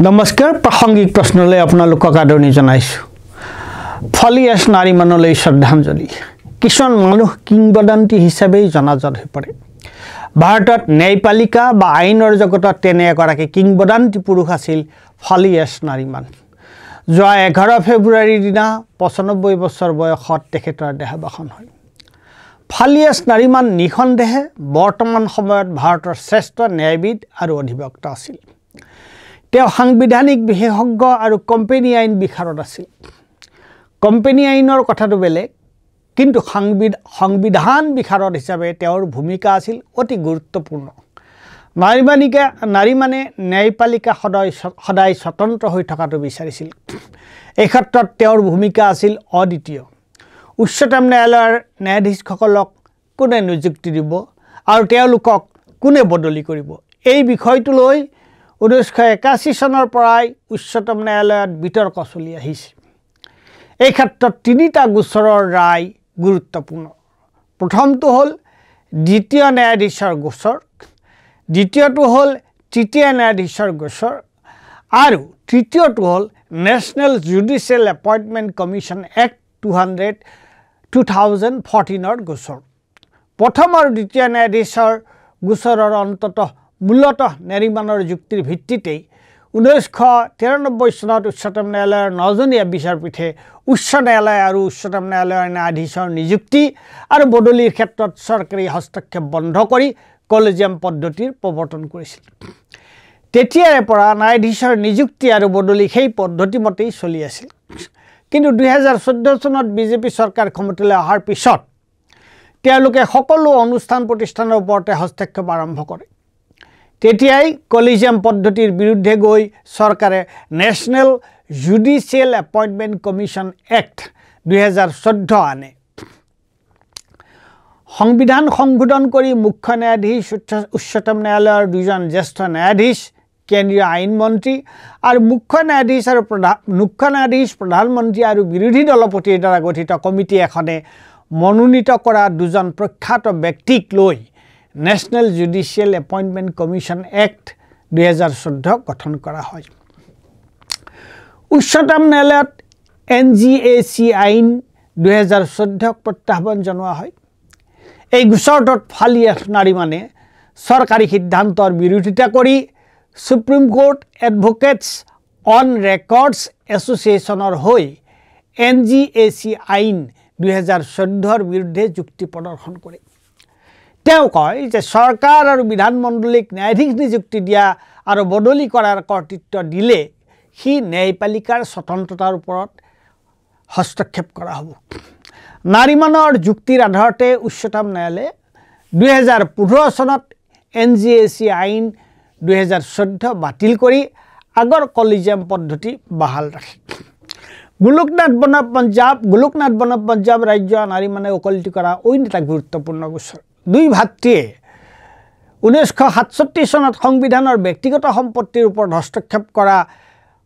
নমস্কাৰ প্ৰাসংগিক প্ৰশ্নলৈ আপোনালোকক আদৰণি জনাইছো ফলিয়াছ নাৰী মানলৈ শ্ৰদ্ধাঞ্জলি কিছুমান মানুহ কিংবদন্তি হিচাপে জনাজাত হৈ পৰে ভাৰতত ন্যায়পালিকা বা আইনৰ জগতত তেনে এগৰাকী কিংবদন্তি পুৰুষ আছিল ফলিয়াছ নাৰীমান যোৱা 11 ফেব্ৰুৱাৰীৰ দিনা 95 বছৰ বয়সত তেখেতৰ দেহাৱসান হয় ফলিয়াছ নাৰীমান নিখন্দেহে বৰ্তমান সময়ত ভাৰতৰ শ্ৰেষ্ঠ ন্যায়বিদ আৰু অধিবক্তা আছিল তেওঁ সাংবিধানিক বিশেষজ্ঞ আৰু কোম্পানী আইন বিশাৰদ আছিল কোম্পানী আইনৰ কথাটো বেলেগ কিন্তু সংবিধান বিশাৰদ হিচাপে তেওঁৰ ভূমিকা আছিল অতি গুৰুত্বপূৰ্ণ নাৰী মানে ন্যায়পালিকা সদায় স্বতন্ত্ৰ হৈ থকাটো বিচাৰিছিল এই ক্ষেত্ৰত তেওঁৰ ভূমিকা আছিল অদ্বিতীয় উচ্চতম ন্যায়ালয়ৰ ন্যায়াধীশসকলক কোনে নিযুক্তি দিব আৰু তেওঁলোকক কোনে বদলি কৰিব এই বিষয়টো লৈ 1981 চনৰ পৰাই উচ্চতম ন্যায়ালয়ত বিতৰ্ক চলি আহিছে এই ক্ষেত্ৰত তিনিটা গোচৰৰ ৰায় গুৰুত্বপূৰ্ণ প্ৰথমটো হ'ল দ্বিতীয় ন্যায়াধীশৰ গোচৰ দ্বিতীয়টো হ'ল তৃতীয় ন্যায়াধীশৰ গোচৰ আৰু তৃতীয়টো হ'ল national judicial appointment commission act 2014ৰ গোচৰ প্ৰথম আৰু দ্বিতীয় ন্যায়াধীশৰ গোচৰৰ অন্ততঃ মূলতঃ নাৰীমানৰ যুক্তিৰ ভিত্তিতেই 1993 চনত উচ্চতম ন্যায়ালয়ৰ 9জনীয়া বিচাৰপীঠে উচ্চ ন্যায়ালয় আৰু উচ্চতম ন্যায়ালয়ৰ ন্যায়াধীশৰ নিযুক্তি আৰু বদলিৰ ক্ষেত্ৰত চৰকাৰী হস্তক্ষেপ বন্ধ কৰি কলেজিয়াম পদ্ধতিৰ প্ৰৱৰ্তন কৰিছিল তেতিয়াৰে পৰা ন্যায়াধীশৰ নিযুক্তি আৰু বদলি সেই পদ্ধতি মতেই চলি আছিল কিন্তু 2014 চনত বিজেপি চৰকাৰ ক্ষমতালৈ অহাৰ পিছত তেওঁলোকে সকলো অনুষ্ঠান প্ৰতিষ্ঠানৰ ওপৰতে হস্তক্ষেপ আৰম্ভ কৰে তেতিয়াই কলেজিয়াম পদ্ধতিৰ বিৰুদ্ধে গৈ চৰকাৰে national judicial appointment commission act 2014 আনে সংবিধান সংশোধন কৰি মুখ্য ন্যায়াধীশ উচ্চতম ন্যায়ালয়ৰ দুজন জ্যেষ্ঠ ন্যায়াধীশ কেন্দ্ৰীয় আইন মন্ত্ৰী আৰু মুখ্য ন্যায়াধীশ প্ৰধানমন্ত্ৰী আৰু বিৰোধী দলপতিৰ দ্বাৰা গঠিত কমিটি এখনে মনোনীত কৰা দুজন প্ৰখ্যাত ব্যক্তিক লৈ national judicial appointment commission act 2014 গঠন কৰা হয় উচ্চতম ন্যায়ালয়ত NGAC আইন 2014 প্ৰত্যাহ্বান জনোৱা হয় এই গোচৰটোত ফলিয়াছ নাৰীমানে চৰকাৰী সিদ্ধান্তৰ বিৰোধিতা কৰি supreme court advocates on records এছ'চিয়েশ্যনৰ হৈ NGAC আইন 2014ৰ বিৰুদ্ধে যুক্তি প্ৰদৰ্শন কৰে তেওঁ কয় যে চৰকাৰ আৰু বিধানমণ্ডলীক ন্যায়াধীশ নিযুক্তি দিয়া আৰু বদলি কৰাৰ কৰ্তৃত্ব দিলে সি ন্যায়পালিকাৰ স্বতন্ত্ৰতাৰ ওপৰত হস্তক্ষেপ কৰা হ'ব নাৰীমানৰ যুক্তিৰ আধাৰতে উচ্চতম ন্যায়ালয়ে 2015 চনত NGAC আইন 2014 বাতিল কৰি আগৰ কলেজিয়াম পদ্ধতি বাহাল ৰাখে গোলকনাথ বনম পঞ্জাব ৰাজ্য নাৰীমানে ওকলতি কৰা অইন এটা গুৰুত্বপূৰ্ণ গোচৰ দুই ভাতৃয়ে 1967 চনত সংবিধানৰ ব্যক্তিগত সম্পত্তিৰ ওপৰত হস্তক্ষেপ কৰা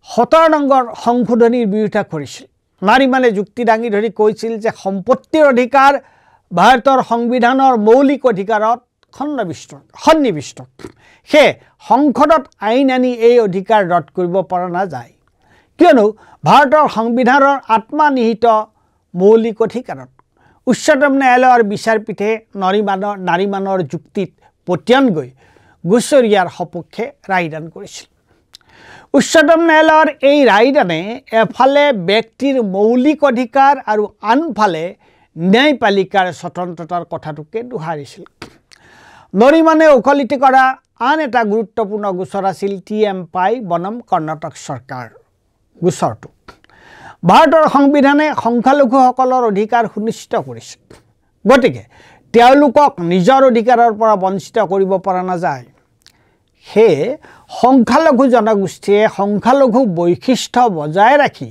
17 নম্বৰ সংশোধনীৰ বিৰোধিতা কৰিছিল নাৰীমানে যুক্তি দাঙি ধৰি কৈছিল যে সম্পত্তিৰ অধিকাৰ ভাৰতৰ সংবিধানৰ মৌলিক অধিকাৰত সন্নিৱিষ্ট সেয়ে সংসদত আইন আনি এই অধিকাৰ ৰদ কৰিব পৰা নাযায় কিয়নো ভাৰতৰ সংবিধানৰ আত্মা নিহিত মৌলিক অধিকাৰত উচ্চতম ন্যায়ালয়ৰ বিচাৰপীঠে নাৰীমানৰ যুক্তিত পতিয়ন গৈ গোচৰ ইয়াৰ সপক্ষে ৰায়দান কৰিছিল উচ্চতম ন্যায়ালয়ৰ এই ৰায়দানে এফালে ব্যক্তিৰ মৌলিক অধিকাৰ আৰু আনফালে ন্যায়পালিকাৰ স্বতন্ত্ৰতাৰ কথাটোকে দোহাৰিছিল নাৰীমানে ওকলতি কৰা আন এটা গুৰুত্বপূৰ্ণ গোচৰ আছিল TM পাই বনম কৰ্ণাটক চৰকাৰ গোচৰটো ভাৰতৰ সংবিধানে সংখ্যালঘুসকলৰ অধিকাৰ সুনিশ্চিত কৰিছে গতিকে তেওঁলোকক নিজৰ অধিকাৰৰ পৰা বঞ্চিত কৰিব পৰা নাযায় সেয়ে সংখ্যালঘু জনগোষ্ঠীয়ে সংখ্যালঘু বৈশিষ্ট্য বজাই ৰাখি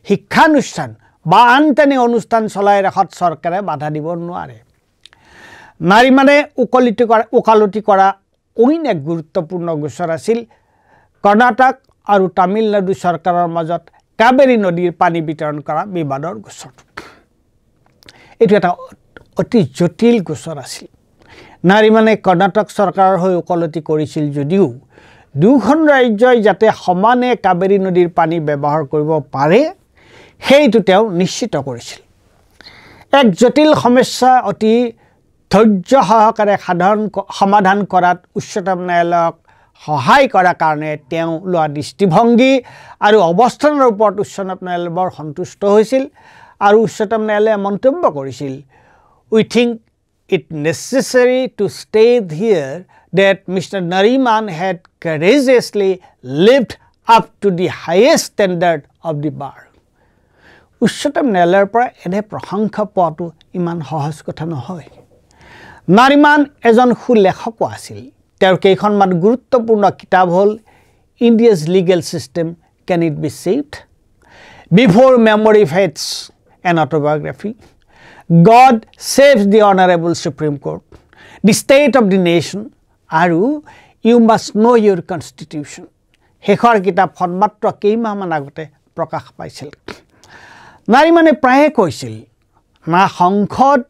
শিক্ষানুষ্ঠান বা আন তেনে অনুষ্ঠান চলাই ৰখাত চৰকাৰে বাধা দিব নোৱাৰে নাৰীমানে ওকালতি কৰা অইন এক গুৰুত্বপূৰ্ণ গোচৰ আছিল কৰ্ণাটক আৰু তামিলনাডু চৰকাৰৰ মাজত কাবেৰী নদীৰ পানী বিতৰণ কৰা বিবাদৰ গোচৰ এইটো এটা অতি জটিল গোচৰ আছিল নাৰীমানে কৰ্ণাটক চৰকাৰৰ হৈ ওকলতি কৰিছিল যদিও দুখন ৰাজ্যই যাতে সমানে কাবেৰী নদীৰ পানী ব্যৱহাৰ কৰিব পাৰে সেইটো তেওঁ নিশ্চিত কৰিছিল। এক জটিল সমস্যা অতি ধৈৰ্য সহকাৰে সমাধান কৰাত উচ্চতম ন্যায়ালয়ক সহায় কৰাৰ কাৰণে তেওঁ লোৱা দৃষ্টিভংগী আৰু অৱস্থানৰ ওপৰত উচ্চতম ন্যায়ালয় বৰ সন্তুষ্ট হৈছিল আৰু উচ্চতম ন্যায়ালয়ে মন্তব্য কৰিছিল, "We think it necessary to state here that Mr. Nariman had courageously lived up to the highest standard of the bar." উচ্চতম ন্যায়ালয়ৰ পৰা এনে প্ৰশংসা পোৱাটো ইমান সহজ কথা নহয়। নাৰিমান এজন সুলেখকো আছিল। তেওঁৰ কেইখনমান গুৰুত্বপূৰ্ণ কিতাপ হ'ল India's legal system, can it be saved, before memory fades, an autobiography, God saves the honourable supreme court, the state of the nation আৰু you must know' your constitution. শেষৰ কিতাপখন মাত্ৰ কেইমাহমান আগতে প্ৰকাশ পাইছিল। নাৰিমানে প্ৰায়ে কৈছিল, না সংসদ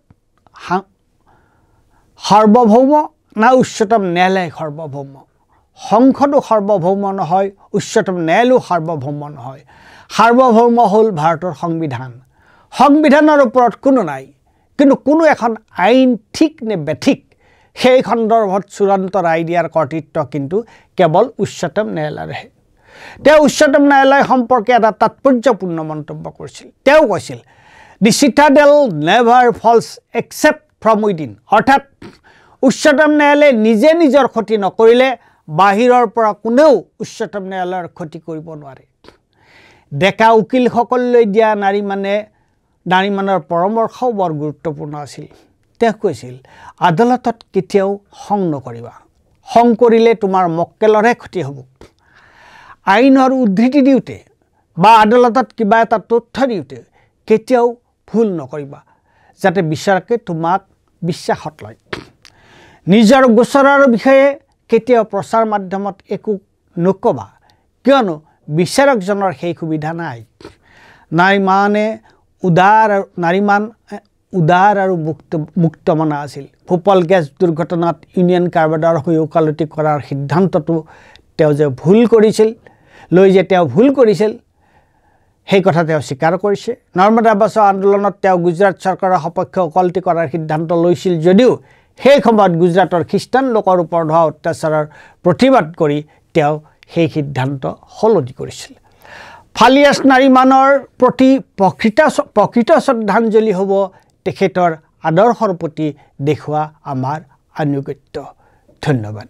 সাৰ্বভৌম না উচ্চতম ন্যায়ালয় সাৰ্বভৌম। সংসদো সাৰ্বভৌম নহয়, উচ্চতম ন্যায়ালয়ো সাৰ্বভৌম নহয়। সাৰ্বভৌম হ'ল ভাৰতৰ সংবিধান। সংবিধানৰ ওপৰত কোনো নাই, কিন্তু কোনো এখন আইন ঠিক নে বেঠিক সেই সন্দৰ্ভত চূড়ান্ত ৰায় দিয়াৰ কৰ্তৃত্ব কিন্তু কেৱল উচ্চতম ন্যায়ালয়ৰহে। তেওঁ উচ্চতম ন্যায়ালয় সম্পৰ্কে এটা তাৎপৰ্যপূৰ্ণ মন্তব্য কৰিছিল। তেওঁ কৈছিল, "the citadel never falls except from within", অৰ্থাৎ উচ্চতম ন্যায়ালয়ে নিজে নিজৰ ক্ষতি নকৰিলে বাহিৰৰ পৰা কোনেও উচ্চতম ন্যায়ালয়ৰ ক্ষতি কৰিব নোৱাৰে। ডেকা উকিলসকললৈ দিয়া নাৰিমানৰ পৰামৰ্শও বৰ গুৰুত্বপূৰ্ণ আছিল। তেওঁ কৈছিল, আদালতত কেতিয়াও খং নকৰিবা, খং কৰিলে তোমাৰ মক্কেলৰহে ক্ষতি হ'ব। আইনৰ উদ্ধৃতি দিওঁতে বা আদালতত কিবা এটা তথ্য দিওঁতে কেতিয়াও ভুল নকৰিবা, যাতে বিচাৰকে তোমাক বিশ্বাসত লয়। নিজৰ গোচৰৰ বিষয়ে কেতিয়াও প্ৰচাৰ মাধ্যমত একো নক'বা, কিয়নো বিচাৰকজনৰ সেই সুবিধা নাই। নাৰিমান উদাৰ আৰু মুক্তমনা আছিল। ভোপাল গেছ দুৰ্ঘটনাত ইউনিয়ন কাৰ্বাইডৰ হৈ ওকালতি কৰাৰ সিদ্ধান্তটো তেওঁ যে ভুল কৰিছিল সেই কথা তেওঁ স্বীকাৰ কৰিছে। নৰ্মদা বাচাও আন্দোলনত তেওঁ গুজৰাট চৰকাৰৰ সপক্ষে ওকালতি কৰাৰ সিদ্ধান্ত লৈছিল যদিও সেই সময়ত গুজৰাটৰ খ্ৰীষ্টান লোকৰ ওপৰত হোৱা অত্যাচাৰৰ প্ৰতিবাদ কৰি তেওঁ সেই সিদ্ধান্ত সলনি কৰিছিল। ফালিয়াছ নাৰিমানৰ প্ৰতি প্ৰকৃত শ্ৰদ্ধাঞ্জলি হ'ব তেখেতৰ আদৰ্শৰ প্ৰতি দেখুওৱা আমাৰ আনুগত্য। ধন্যবাদ।